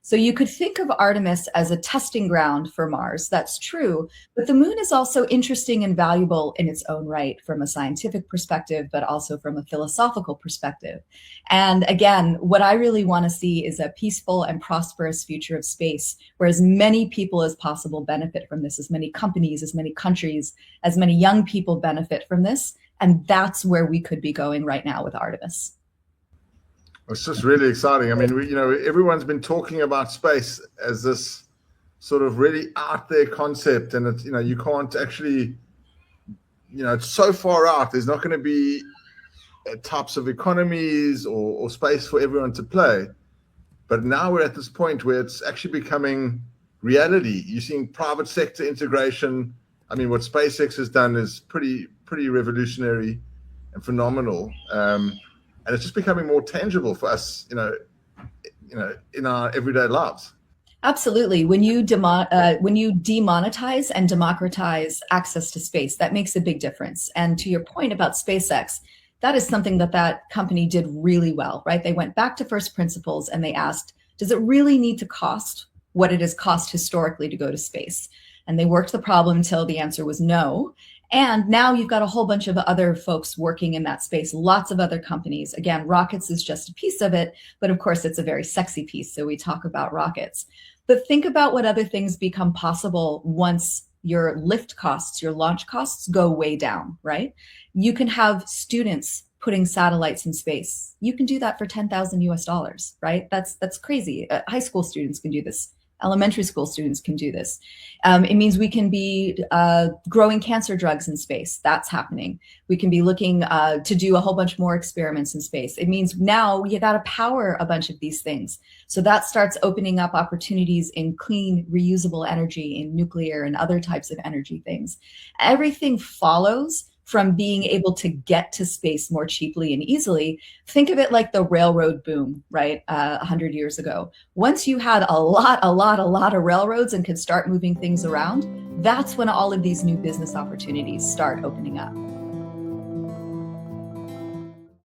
So you could think of Artemis as a testing ground for Mars. That's true. But the moon is also interesting and valuable in its own right from a scientific perspective, but also from a philosophical perspective. And again, what I really want to see is a peaceful and prosperous future of space, where as many people as possible benefit from this, as many companies, as many countries, as many young people benefit from this. And that's where we could be going right now with Artemis. It's just really exciting. I mean, everyone's been talking about space as this sort of really out there concept, and it's, you can't actually, it's so far out. There's not going to be types of economies or space for everyone to play. But now we're at this point where it's actually becoming reality. You're seeing private sector integration. I mean, what SpaceX has done is pretty revolutionary and phenomenal. And it's just becoming more tangible for us, in our everyday lives. Absolutely. When you demonetize and democratize access to space, that makes a big difference. And to your point about SpaceX, that is something that company did really well, right? They went back to first principles and they asked, does it really need to cost what it has cost historically to go to space? And they worked the problem until the answer was no. And now you've got a whole bunch of other folks working in that space, lots of other companies. Again, rockets is just a piece of it, but of course it's a very sexy piece. So we talk about rockets. But think about what other things become possible once your lift costs, your launch costs go way down, right? You can have students putting satellites in space. You can do that for 10,000 US dollars, right? That's crazy. High school students can do this. Elementary school students can do this. It means we can be growing cancer drugs in space. That's happening. We can be looking to do a whole bunch more experiments in space. It means now you got to power a bunch of these things. So that starts opening up opportunities in clean, reusable energy, in nuclear and other types of energy things. Everything follows from being able to get to space more cheaply and easily. Think of it like the railroad boom, right? 100 years ago. Once you had a lot of railroads and could start moving things around, that's when all of these new business opportunities start opening up.